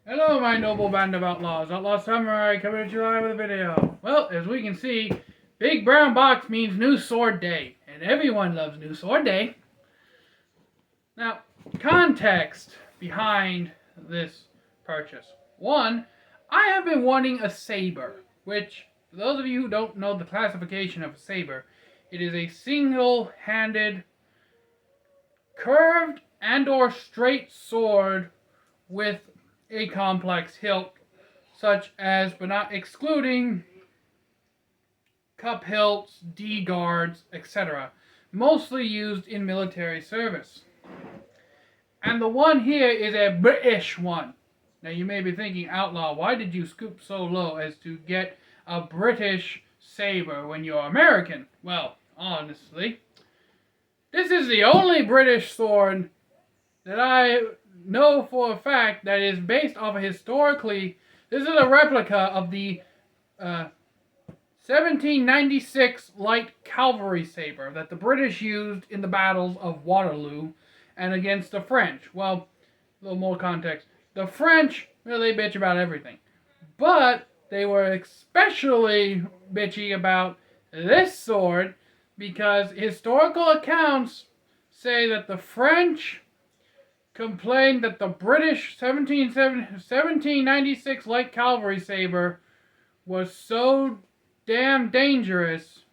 Hello, my noble band of outlaws. Outlaw Samurai coming at you live with a video. Well, as we can see, Big Brown Box means New Sword Day, and everyone loves New Sword Day. Now, context behind this purchase. One, I have been wanting a saber, which, for those of you who don't know the classification of a saber, it is a single-handed, curved and or straight sword with a complex hilt, such as, but not excluding, cup hilts, D guards, etc., mostly used in military service. And the one here is a British one. Now you may be thinking, Outlaw, why did you scoop so low as to get a British saber when you're American? Well, honestly, this is the only British sword that I know for a fact that is based off of historically. This is a replica of the 1796 light cavalry saber that the British used in the battles of Waterloo and against the French. Well, a little more context. The French really bitch about everything, but they were especially bitchy about this sword because historical accounts say that the French complained that the British 1796 light cavalry saber was so damn dangerous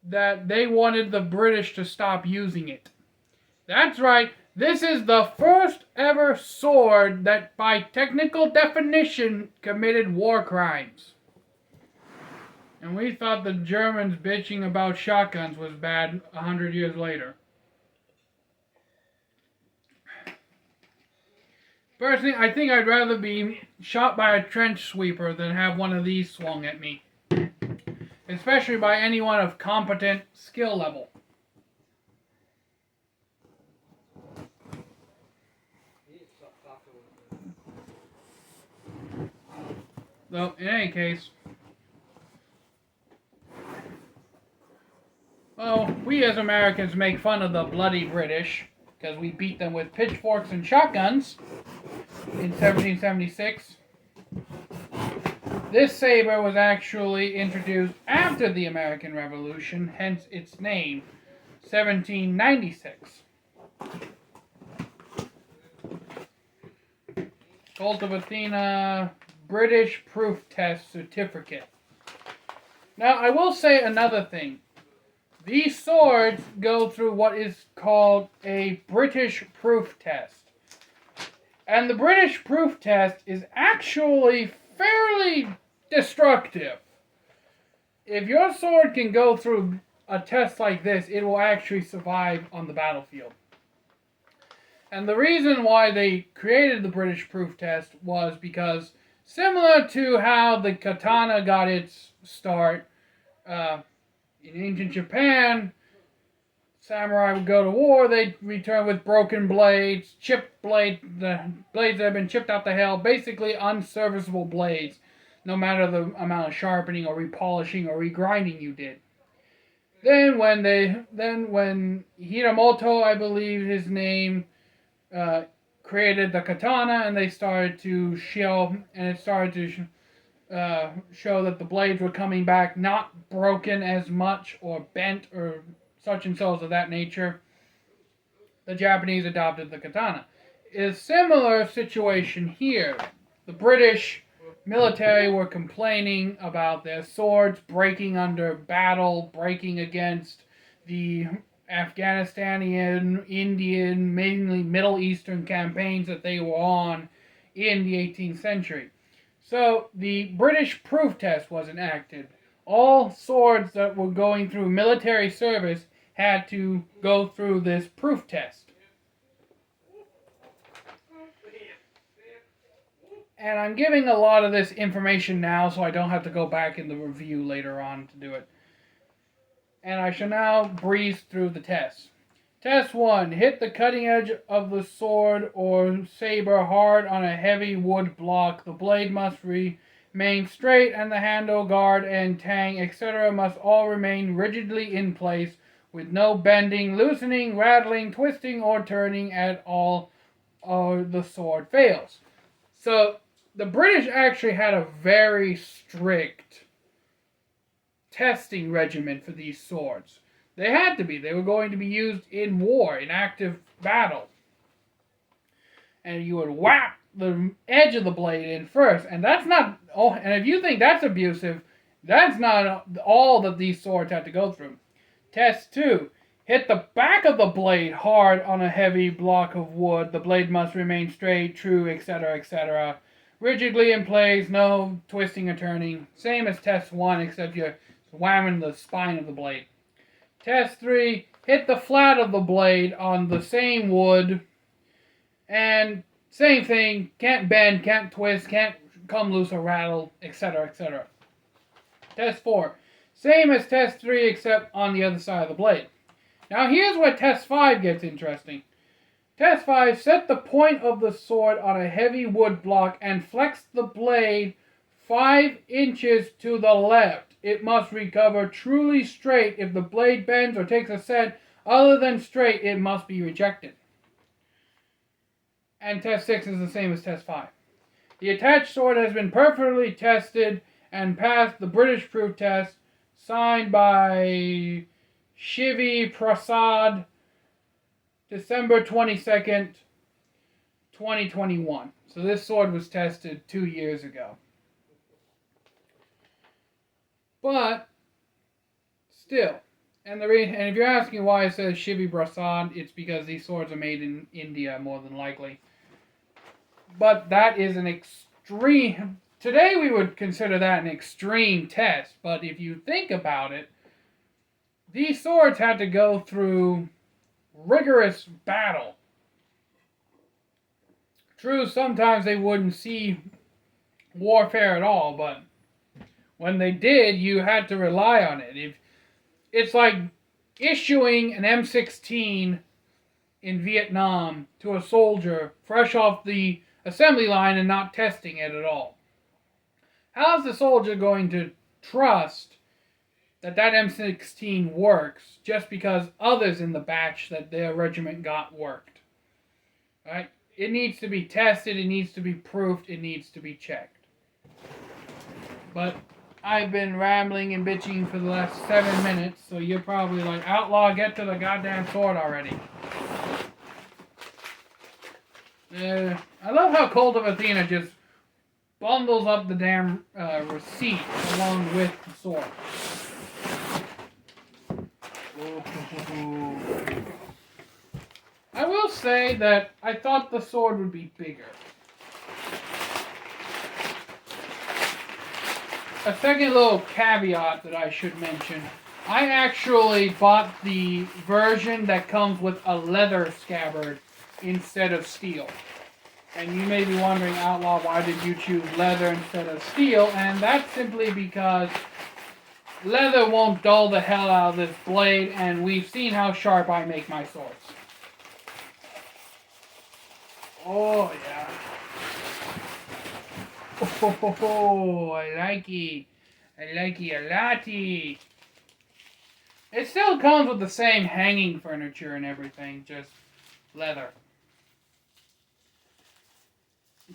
that they wanted the British to stop using it. That's right, this is the first ever sword that by technical definition committed war crimes. And we thought the Germans bitching about shotguns was bad 100 years later. Personally, I think I'd rather be shot by a trench sweeper than have one of these swung at me. Especially by anyone of competent skill level. Though, in any case, well, we as Americans make fun of the bloody British because we beat them with pitchforks and shotguns in 1776. This saber was actually introduced after the American Revolution, hence its name, 1796. Cult of Athena British Proof Test Certificate. Now, I will say another thing. These swords go through what is called a British Proof Test. And the British Proof Test is actually fairly destructive. If your sword can go through a test like this, it will actually survive on the battlefield. And the reason why they created the British Proof Test was because, similar to how the katana got its start, in ancient Japan, samurai would go to war, they'd return with broken blades, chipped blades, the blades that have been chipped out the hell, basically unserviceable blades, no matter the amount of sharpening or repolishing or regrinding you did. Then when Hiramoto, I believe his name, created the katana, and they started to show, and it started to show that the blades were coming back not broken as much or bent or such and so of that nature, the Japanese adopted the katana. It's a similar situation here. The British military were complaining about their swords breaking under battle, breaking against the Afghanistanian, Indian, mainly Middle Eastern campaigns that they were on in the 18th century. So the British proof test was enacted. All swords that were going through military service had to go through this proof test. And I'm giving a lot of this information now so I don't have to go back in the review later on to do it. And I shall now breeze through the tests. Test 1. Hit the cutting edge of the sword or saber hard on a heavy wood block. The blade must remain straight and the handle, guard, and tang, etc. must all remain rigidly in place with no bending, loosening, rattling, twisting, or turning at all, or the sword fails. So the British actually had a very strict testing regimen for these swords. They had to be. They were going to be used in war, in active battle. And you would whap the edge of the blade in first. And that's not... Oh, and if you think that's abusive, that's not all that these swords had to go through. Test 2. Hit the back of the blade hard on a heavy block of wood. The blade must remain straight, true, etc., etc. Rigidly in place, no twisting or turning. Same as test 1, except you're whamming the spine of the blade. Test 3. Hit the flat of the blade on the same wood. And same thing, can't bend, can't twist, can't come loose or rattle, etc., etc. Test 4. Same as test 3, except on the other side of the blade. Now here's where test 5 gets interesting. Test 5, set the point of the sword on a heavy wood block and flex the blade 5 inches to the left. It must recover truly straight. If the blade bends or takes a set other than straight, it must be rejected. And test 6 is the same as test 5. The attached sword has been perfectly tested and passed the British proof test, signed by Shivi Prasad, December 22nd, 2021. So this sword was tested 2 years ago. But still, and if you're asking why it says Shivi Prasad, it's because these swords are made in India more than likely. But that is an extreme... Today we would consider that an extreme test, but if you think about it, these swords had to go through rigorous battle. True, sometimes they wouldn't see warfare at all, but when they did, you had to rely on it. It's like issuing an M16 in Vietnam to a soldier fresh off the assembly line and not testing it at all. How's the soldier going to trust that M16 works just because others in the batch that their regiment got worked? Right? It needs to be tested, it needs to be proofed, it needs to be checked. But I've been rambling and bitching for the last 7 minutes, so you're probably like, Outlaw, get to the goddamn sword already. I love how Cult of Athena just bundles up the damn receipt along with the sword. I will say that I thought the sword would be bigger. A second little caveat that I should mention. I actually bought the version that comes with a leather scabbard instead of steel. And you may be wondering, Outlaw, why did you choose leather instead of steel? And that's simply because leather won't dull the hell out of this blade, and we've seen how sharp I make my swords. Oh, yeah. Oh, I like it. I like it a lotty. It still comes with the same hanging furniture and everything, just leather.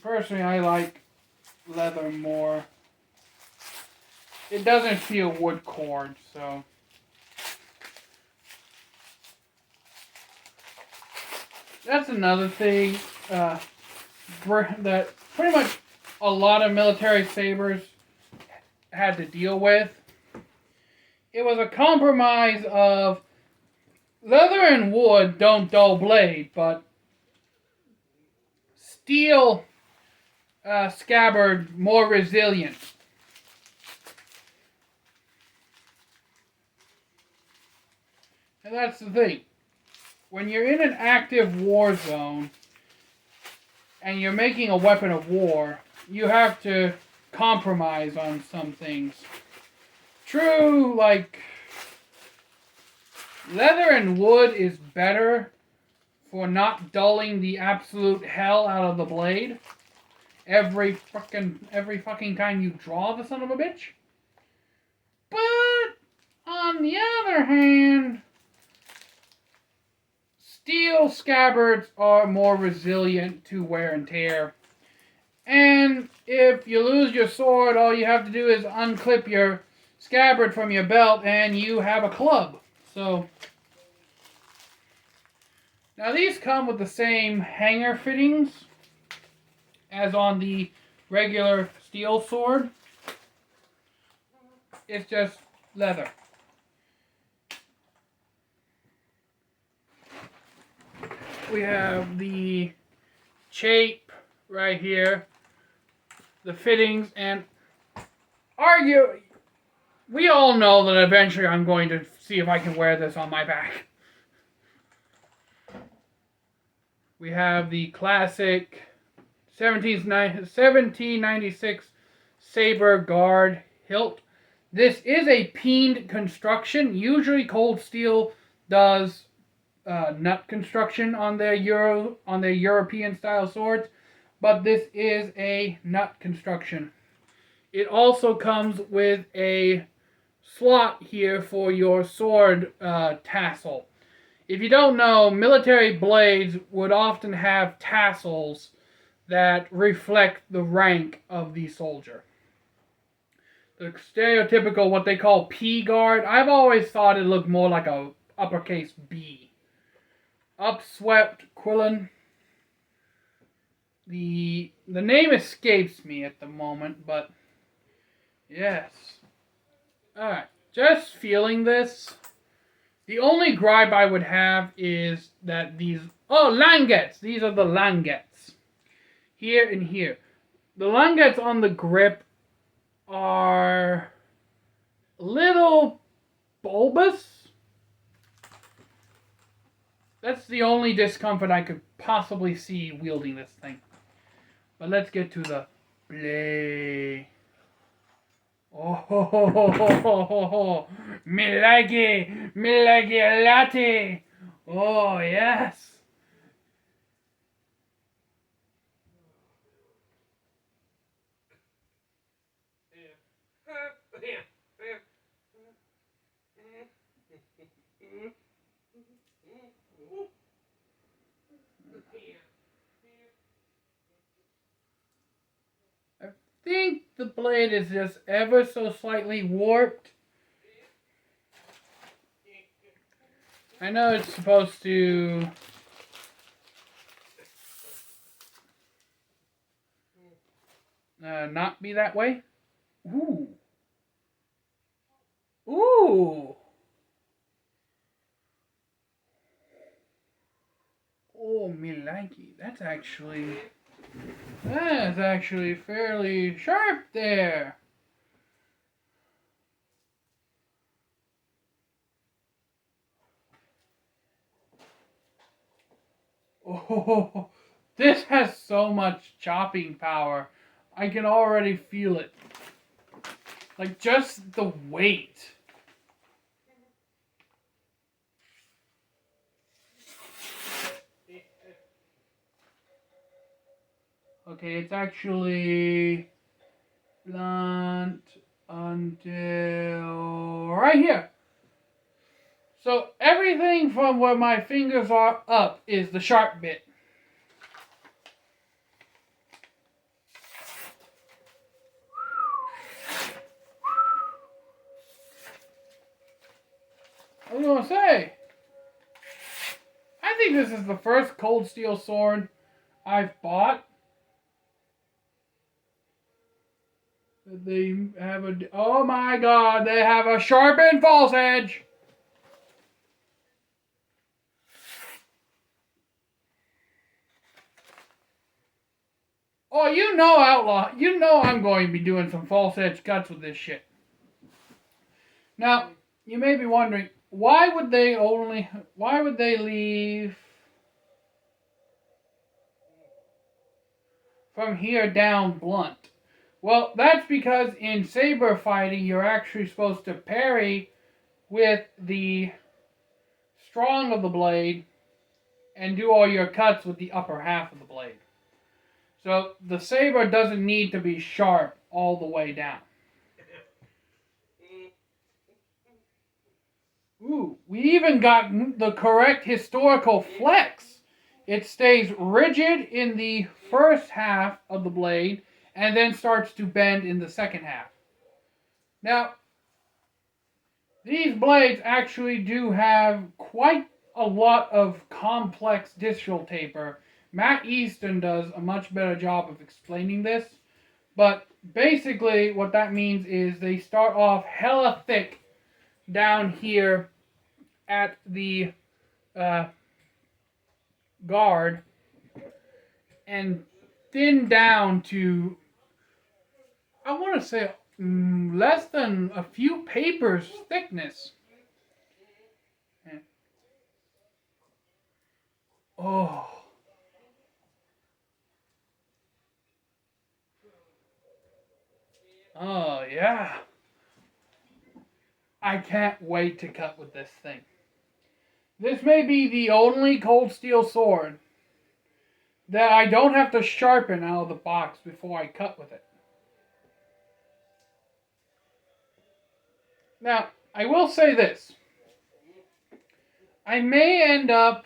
Personally, I like leather more. It doesn't feel wood cord, so. That's another thing that pretty much a lot of military sabers had to deal with. It was a compromise of leather and wood don't dull blade, but steel scabbard more resilient. And that's the thing. When you're in an active war zone and you're making a weapon of war, you have to compromise on some things. True, like, leather and wood is better for not dulling the absolute hell out of the blade every fucking time you draw the son of a bitch. But on the other hand, steel scabbards are more resilient to wear and tear. And if you lose your sword, all you have to do is unclip your scabbard from your belt and you have a club. So, now these come with the same hanger fittings as on the regular steel sword. It's just leather. We have the shape right here, the fittings, and we all know that eventually I'm going to see if I can wear this on my back. We have the classic 1796 saber guard hilt. This is a peened construction. Usually Cold Steel does nut construction on their European style swords, but this is a nut construction. It also comes with a slot here for your sword tassel. If you don't know, military blades would often have tassels that reflect the rank of the soldier. The stereotypical, what they call P guard, I've always thought it looked more like a uppercase B. Upswept Quillen. The name escapes me at the moment, but yes. Alright, just feeling this. The only gripe I would have is that languettes! These are the languettes. Here and here. The languettes on the grip are a little bulbous. That's the only discomfort I could possibly see wielding this thing. But let's get to the blade. Oh, ho, ho, ho, ho, ho, ho, ho. Me like it a latte. Oh, yes. I think the blade is just ever so slightly warped. I know it's supposed to not be that way. Ooh. Ooh. Oh, me likey. That's actually fairly sharp there. Oh, this has so much chopping power. I can already feel it. Like, just the weight. Okay, it's actually blunt until right here. So everything from where my fingers are up is the sharp bit. I was gonna say, I think this is the first Cold Steel sword I've bought. They have oh my god, they have a sharpened false edge. Oh, you know, Outlaw, you know I'm going to be doing some false edge cuts with this shit. Now, you may be wondering, why would they leave from here down blunt? Well, that's because in saber fighting, you're actually supposed to parry with the strong of the blade and do all your cuts with the upper half of the blade. So the saber doesn't need to be sharp all the way down. Ooh, we even got the correct historical flex. It stays rigid in the first half of the blade and then starts to bend in the second half. Now, these blades actually do have quite a lot of complex digital taper. Matt Easton does a much better job of explaining this, but basically what that means is they start off hella thick down here at the guard and thin down to, I want to say, less than a few papers thickness. Oh. Oh, yeah. I can't wait to cut with this thing. This may be the only cold steel sword that I don't have to sharpen out of the box before I cut with it. Now, I will say this. I may end up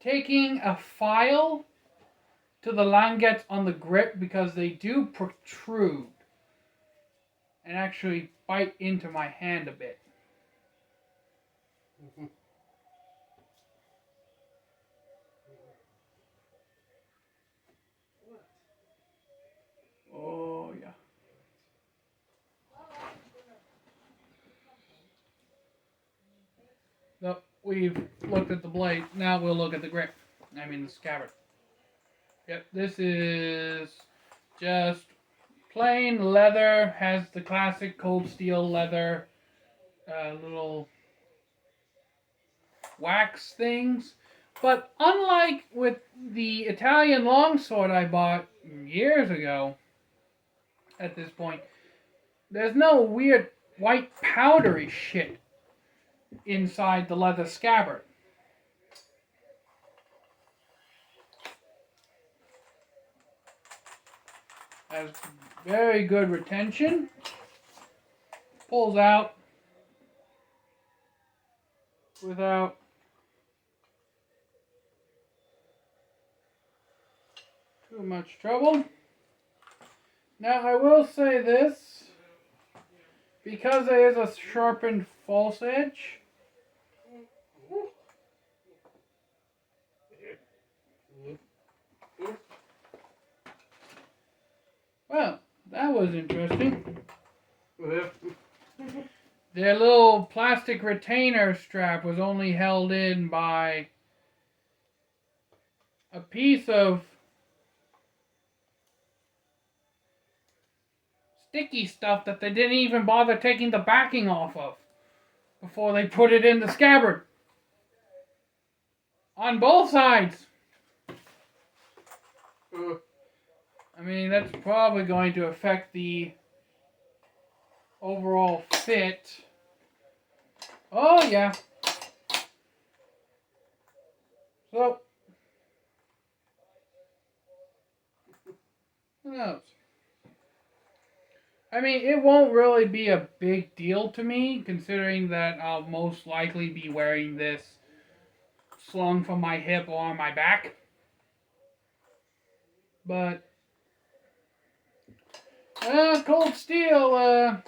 taking a file to the languettes on the grip because they do protrude and actually bite into my hand a bit. Oh, yeah. So, we've looked at the blade. Now we'll look at the grip. I mean the scabbard. Yep, this is just plain leather. Has the classic cold steel leather little wax things. But unlike with the Italian longsword I bought years ago, at this point, there's no weird white powdery shit inside the leather scabbard. Has very good retention. Pulls out without too much trouble. Now I will say this, because there is a sharpened false edge, well, that was interesting. Their little plastic retainer strap was only held in by a piece of sticky stuff that they didn't even bother taking the backing off of before they put it in the scabbard. On both sides. I mean, that's probably going to affect the overall fit. Oh, yeah. So, who knows? I mean, it won't really be a big deal to me, considering that I'll most likely be wearing this slung from my hip or on my back. But, cold steel,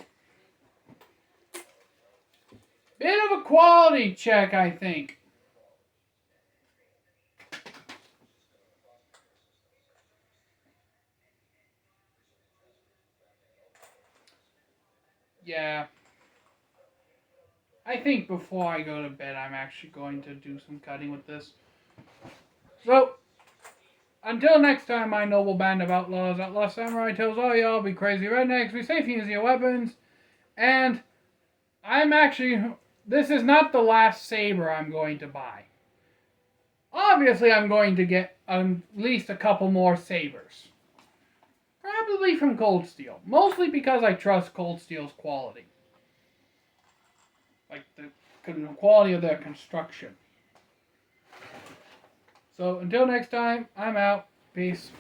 bit of a quality check, I think. Yeah. I think before I go to bed, I'm actually going to do some cutting with this. So, until next time, my noble band of outlaws, Outlaw Samurai tells all y'all, be crazy rednecks, be safe using your weapons, and I'm actually, this is not the last saber I'm going to buy. Obviously, I'm going to get at least a couple more sabers. Probably from Cold Steel. Mostly because I trust Cold Steel's quality. Like the quality of their construction. So until next time, I'm out. Peace.